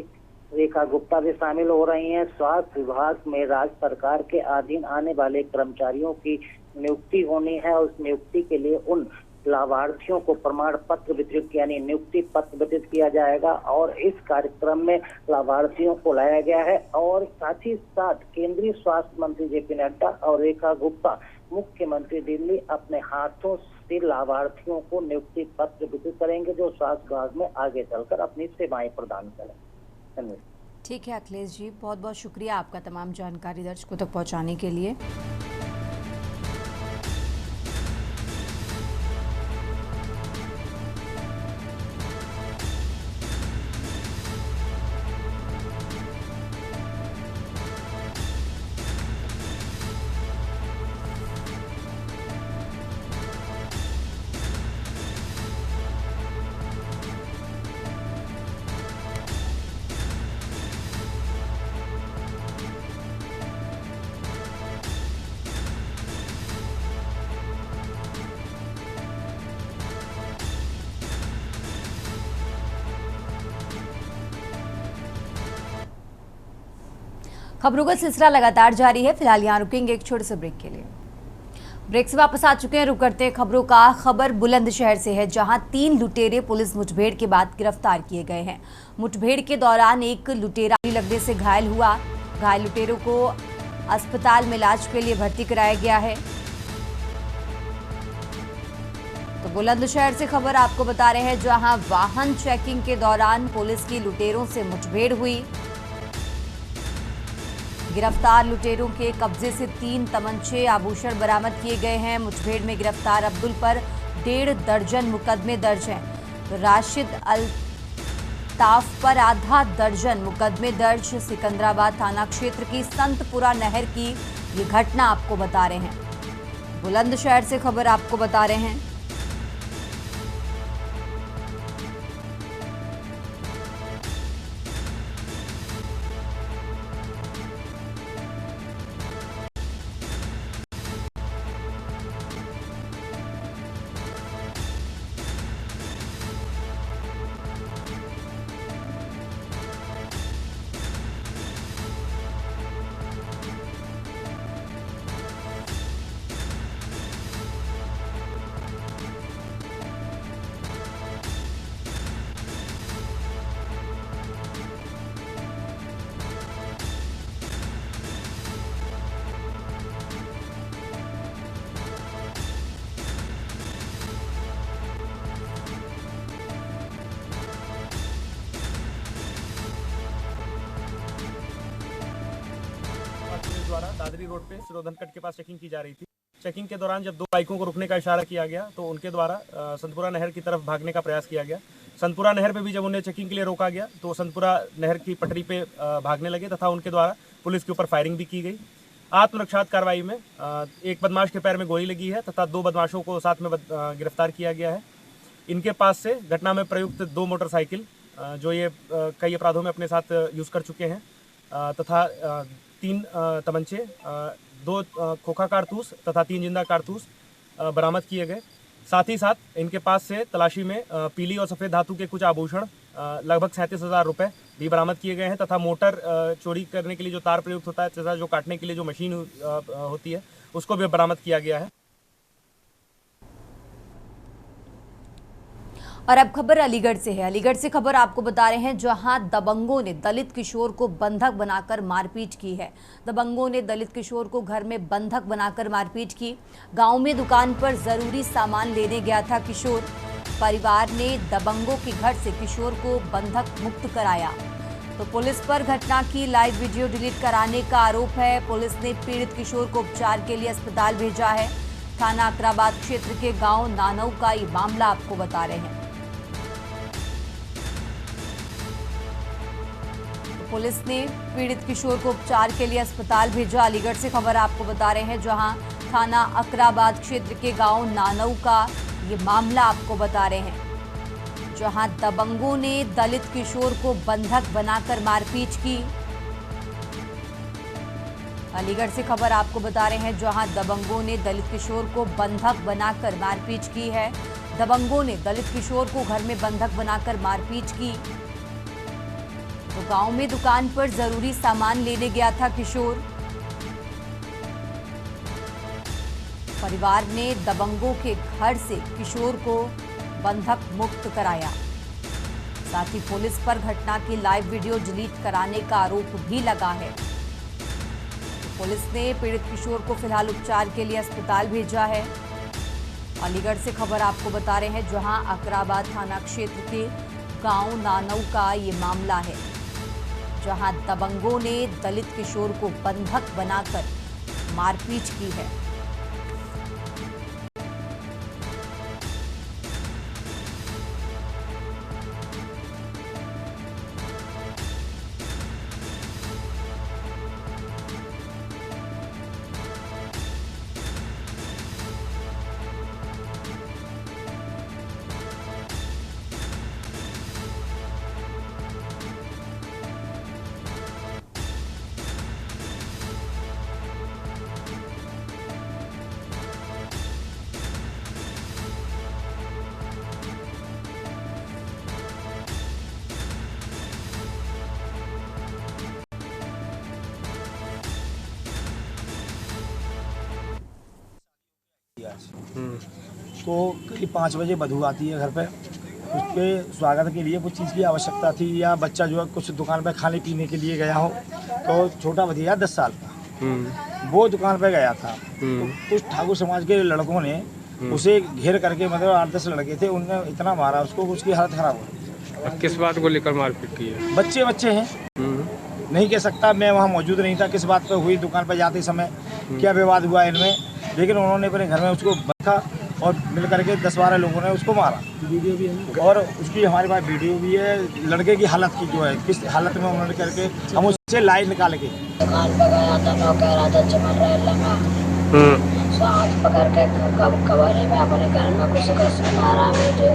रेखा गुप्ता भी शामिल हो रही हैं। स्वास्थ्य विभाग में राज्य सरकार के अधीन आने वाले कर्मचारियों की नियुक्ति होनी है। उस नियुक्ति के लिए उन लाभार्थियों को प्रमाण पत्र वितरित यानी नियुक्ति पत्र वितरित किया जाएगा और इस कार्यक्रम में लाभार्थियों को लाया गया है। और साथ ही साथ केंद्रीय स्वास्थ्य मंत्री जेपी नड्डा और रेखा गुप्ता मुख्यमंत्री दिल्ली अपने हाथों से लाभार्थियों को नियुक्ति पत्र वितरित करेंगे, जो स्वास्थ्य विभाग में आगे चलकर अपनी सेवाएं प्रदान करें। ठीक है अखिलेश जी, बहुत बहुत शुक्रिया आपका तमाम जानकारी दर्शकों तक पहुंचाने के लिए। खबरों का सिलसिला लगातार जारी है। फिलहाल यहाँ रुकेंगे एक छोटे से ब्रेक के लिए। ब्रेक से वापस आ चुके हैं। रुक करते हैं खबरों का। खबर बुलंदशहर से है, जहां 3 लुटेरे पुलिस मुठभेड़ के बाद गिरफ्तार किए गए हैं। मुठभेड़ के दौरान एक लुटेरा लगने से घायल हुआ। घायल लुटेरों को अस्पताल में इलाज के लिए भर्ती कराया गया है। तो बुलंदशहर से खबर आपको बता रहे हैं, जहां वाहन चेकिंग के दौरान पुलिस की लुटेरों से मुठभेड़ हुई। गिरफ्तार लुटेरों के कब्जे से 3 तमंचे आभूषण बरामद किए गए हैं। मुठभेड़ में गिरफ्तार अब्दुल पर 1.5 दर्जन मुकदमे दर्ज हैं। तो राशिद अल्ताफ पर आधा दर्जन मुकदमे दर्ज। सिकंदराबाद थाना क्षेत्र की संतपुरा नहर की ये घटना आपको बता रहे हैं। बुलंदशहर से खबर आपको बता रहे हैं। द्वारा दादरी रोड पे सिरोधनकट के पास चेकिंग की जा रही थी। चेकिंग के दौरान जब 2 बाइकों को रुकने का इशारा किया गया तो उनके द्वारा संतपुरा नहर की तरफ भागने का प्रयास किया गया। संतपुरा नहर पे भी जब उन्हें चेकिंग के लिए रोका गया तो संतपुरा नहर की पटरी पे भागने लगे तथा उनके द्वारा पुलिस के ऊपर फायरिंग भी की गई। आत्मरक्षात्मक कार्रवाई में एक बदमाश के पैर में गोली लगी है तथा 2 बदमाशों को साथ में गिरफ्तार किया गया है। इनके पास से घटना में प्रयुक्त 2 मोटरसाइकिल जो ये कई अपराधों में अपने साथ यूज़ कर चुके हैं तथा 3 तमंचे, 2 खोखा कारतूस तथा 3 जिंदा कारतूस बरामद किए गए। साथ ही साथ इनके पास से तलाशी में पीली और सफ़ेद धातु के कुछ आभूषण लगभग 37,000 रुपये भी बरामद किए गए हैं तथा मोटर चोरी करने के लिए जो तार प्रयुक्त होता है तथा जो काटने के लिए जो मशीन होती है उसको भी बरामद किया गया है। और अब खबर अलीगढ़ से है। अलीगढ़ से खबर आपको बता रहे हैं जहां दबंगों ने दलित किशोर को बंधक बनाकर मारपीट की है। दबंगों ने दलित किशोर को घर में बंधक बनाकर मारपीट की। गांव में दुकान पर जरूरी सामान लेने गया था किशोर। परिवार ने दबंगों के घर से किशोर को बंधक मुक्त कराया। तो पुलिस पर घटना की लाइव वीडियो डिलीट कराने का आरोप है। पुलिस ने पीड़ित किशोर को उपचार के लिए अस्पताल भेजा है। थाना अकराबाद क्षेत्र के गाँव नानऊ का ये मामला आपको बता रहे हैं। पुलिस ने पीड़ित किशोर को उपचार के लिए अस्पताल भेजा। अलीगढ़ से खबर आपको बता रहे हैं जहां थाना अकराबाद क्षेत्र के गांव नानऊ का ये मामला आपको बता रहे हैं जहां दबंगों ने दलित किशोर को बंधक बनाकर मारपीट की। अलीगढ़ से खबर आपको बता रहे हैं जहां दबंगों ने दलित किशोर को बंधक बनाकर मारपीट की है। दबंगों ने दलित किशोर को घर में बंधक बनाकर मारपीट की। तो गांव में दुकान पर जरूरी सामान लेने गया था किशोर। परिवार ने दबंगों के घर से किशोर को बंधक मुक्त कराया। साथ ही पुलिस पर घटना की लाइव वीडियो डिलीट कराने का आरोप भी लगा है। तो पुलिस ने पीड़ित किशोर को फिलहाल उपचार के लिए अस्पताल भेजा है। अलीगढ़ से खबर आपको बता रहे हैं जहां अकराबाद थाना क्षेत्र के गांव नानऊ का ये मामला है जहां दबंगों ने दलित किशोर को बंधक बनाकर मारपीट की है। तो करीब 5 बजे बधू आती है घर पे। उसके स्वागत के लिए कुछ चीज़ की आवश्यकता थी या बच्चा जो है कुछ दुकान पे खाने पीने के लिए गया हो तो छोटा भतीजा 10 साल का वो दुकान पे गया था। तो कुछ ठाकुर समाज के लड़कों ने उसे घेर करके मतलब 8-10 लड़के थे, उनने इतना मारा उसको उसकी हालत खराब हो गई। किस बात को लेकर मारपीट की है? बच्चे हैं, नहीं कह सकता, मैं वहाँ मौजूद नहीं था किस बात पे हुई। दुकान पे जाते समय क्या विवाद हुआ इनमें, लेकिन उन्होंने अपने घर में उसको रखा और मिल करके 10-12 लोगों ने उसको मारा। वीडियो भी है और उसकी हमारे पास वीडियो भी है। लड़के की हालत की जो है किस हालत में उन्होंने करके हम उससे लाइव निकाल के दुकान पे गया था तो कह रहा था चमन रहा हाथ पकड़ के कबाड़ी में अपने घर में कुछ मारा मुझे।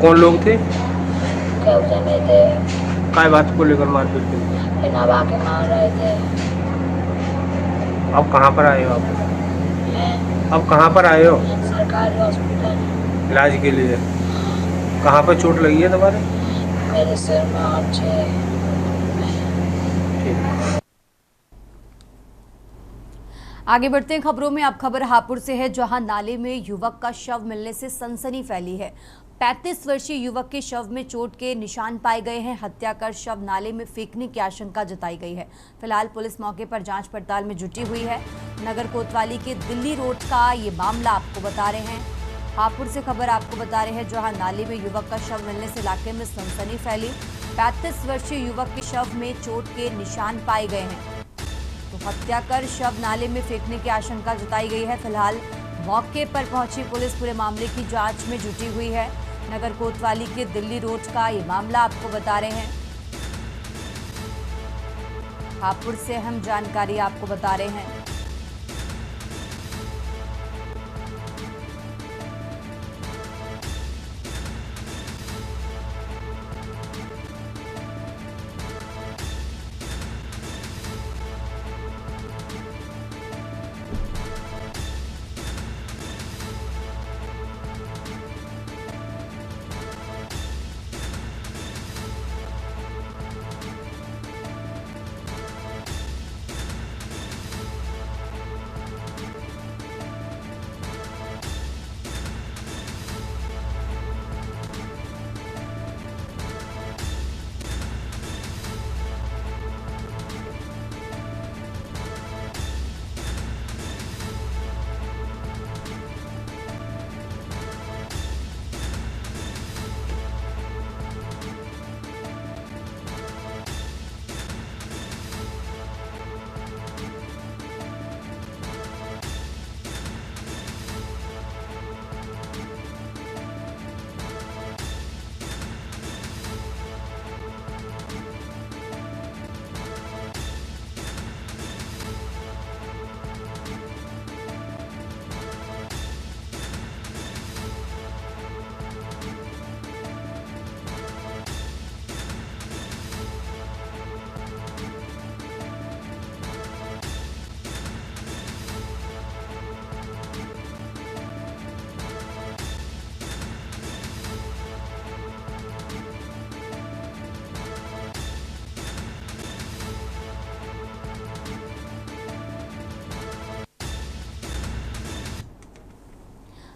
कौन लोग थे? क्या जाने थे। काय बात को लेकर मारपीट की? बिना बाकी मार रहे थे। अब कहाँ पर आए हो आप? अब कहाँ पर आए हो? सरकारी हॉस्पिटल इलाज के लिए। कहाँ पर चोट लगी है तुम्हारे? मेरे सिर में और आगे बढ़ते हैं खबरों में। अब खबर हापुड़ से है जहां नाले में युवक का शव मिलने से सनसनी फैली है। 35 वर्षीय युवक के शव में चोट के निशान पाए गए हैं। हत्या कर शव नाले में फेंकने की आशंका जताई गई है। फिलहाल पुलिस मौके पर जांच पड़ताल में जुटी हुई है। नगर कोतवाली के दिल्ली रोड का ये मामला आपको बता रहे हैं। हापुड़ से खबर आपको बता रहे हैं जहां नाले में युवक का शव मिलने से इलाके में सनसनी फैली। 35 वर्षीय युवक के शव में चोट के निशान पाए गए हैं। तो हत्या कर शव नाले में फेंकने की आशंका जताई गई है। फिलहाल मौके पर पहुंची पुलिस पूरे मामले की जांच में जुटी हुई है। नगर कोतवाली के दिल्ली रोड का ये मामला आपको बता रहे हैं। हापुड़ से अहम जानकारी आपको बता रहे हैं।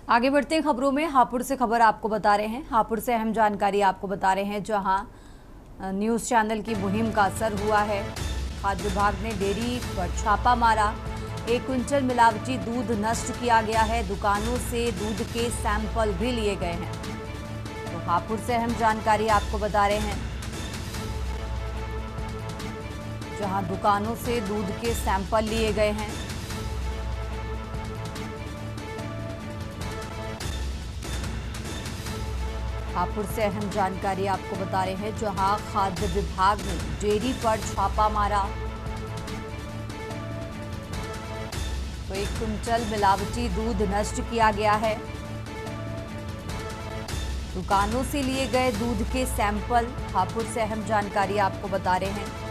आगे बढ़ते हैं खबरों में। हापुड़ से खबर आपको बता रहे हैं। हापुड़ से अहम जानकारी आपको बता रहे हैं, जहां न्यूज़ चैनल की मुहिम का असर हुआ है। खाद्य विभाग ने डेयरी पर छापा मारा। 1 क्विंटल मिलावटी दूध नष्ट किया गया है। दुकानों से दूध के सैंपल भी लिए गए हैं। तो हापुड़ से अहम जानकारी आपको बता रहे हैं, जहां दुकानों से दूध के सैंपल लिए गए हैं। हापुड़ से अहम जानकारी आपको बता रहे हैं, जहां खाद्य विभाग ने डेयरी पर छापा मारा। तो 1 क्विंटल मिलावटी दूध नष्ट किया गया है। दुकानों से लिए गए दूध के सैंपल। हापुड़ से अहम जानकारी आपको बता रहे हैं।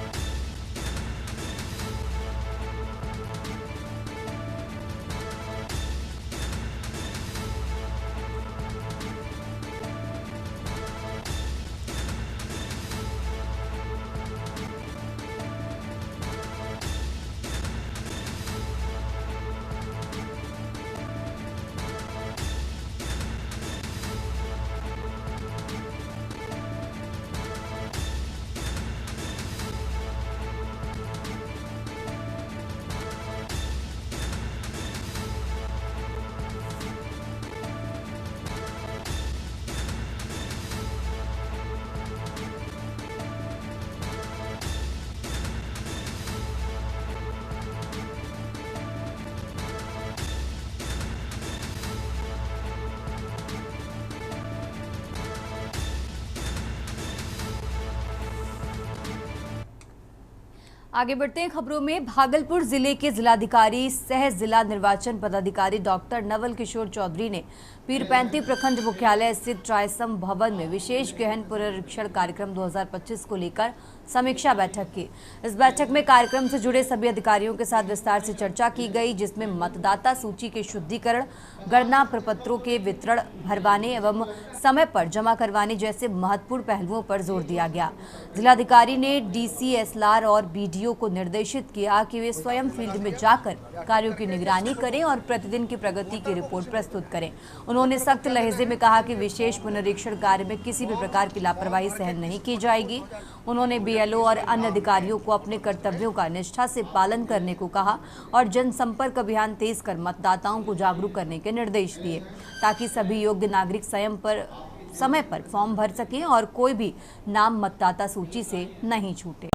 आगे बढ़ते हैं खबरों में। भागलपुर जिले के जिलाधिकारी सह जिला निर्वाचन पदाधिकारी डॉक्टर नवल किशोर चौधरी ने पीरपैंती प्रखंड मुख्यालय स्थित ट्राइसम भवन में विशेष गहन पुनरीक्षण कार्यक्रम 2025 को लेकर समीक्षा बैठक की। इस बैठक में कार्यक्रम से जुड़े सभी अधिकारियों के साथ विस्तार से चर्चा की गई, जिसमें मतदाता सूची के शुद्धिकरण, गणना प्रपत्रों के वितरण, भरवाने एवं समय पर जमा करवाने जैसे महत्वपूर्ण पहलुओं पर जोर दिया गया। जिलाधिकारी ने डीसीएसएलआर और बीडीओ को निर्देशित किया कि वे स्वयं फील्ड में जाकर कार्यों की निगरानी करें और प्रतिदिन की प्रगति की रिपोर्ट प्रस्तुत करें। उन्होंने सख्त लहजे में कहा कि विशेष पुनरीक्षण कार्य में किसी भी प्रकार की लापरवाही सहन नहीं की जाएगी। उन्होंने बीएलओ और अन्य अधिकारियों को अपने कर्तव्यों का निष्ठा से पालन करने को कहा और जनसंपर्क अभियान तेज कर मतदाताओं को जागरूक करने के निर्देश दिए, ताकि सभी योग्य नागरिक समय पर फॉर्म भर सकें और कोई भी नाम मतदाता सूची से नहीं छूटे।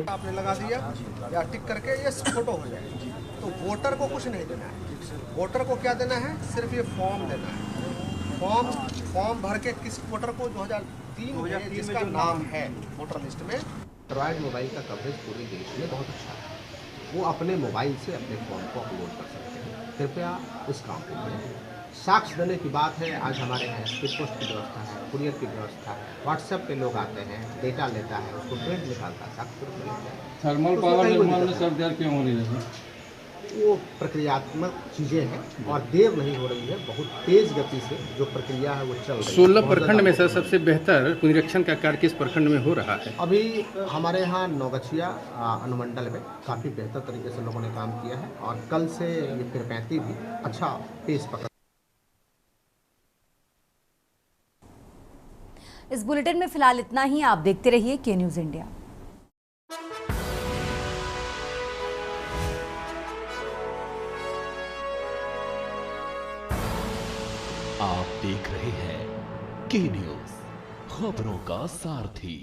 आपने लगा दिया या टिक करके ये फोटो हो जाए। तो वोटर को कुछ नहीं देना है, वोटर को क्या देना है, सिर्फ ये फॉर्म देना है। फॉर्म भर के किस वोटर को 2003 में जिसका नाम है वोटर लिस्ट में। एंड्रॉयड मोबाइल का कवरेज पूरे देश में बहुत अच्छा है, वो अपने मोबाइल से अपने फॉर्म को अपलोड कर सकते हैं। कृपया इस काम को करें। साक्ष्य देने की बात है, आज हमारे यहाँ स्पीड पोस्ट की व्यवस्था है, कुरियर की व्यवस्था है, व्हाट्सएप पे लोग आते हैं, डेटा लेता है, उसको प्रिंट निकालता है, साक्ष्य रूप में लेता है। थर्मल पावर निर्माण में सब देर क्यों हो रही है? वो प्रक्रियात्मक चीज़ें हैं और देर नहीं हो रही है, बहुत तेज गति से जो प्रक्रिया है वो चल रही है। 16 प्रखंड में सर सबसे बेहतर पुनरीक्षण का कार्य किस प्रखंड में हो रहा है? अभी हमारे यहाँ नौगछिया अनुमंडल में काफ़ी बेहतर तरीके से लोगों ने काम किया है और कल से ये पिरपैंती भी अच्छा पेस पकड़। इस बुलेटिन में फिलहाल इतना ही। आप देखते रहिए के न्यूज़ इंडिया। आप देख रहे हैं के न्यूज़, खबरों का सारथी।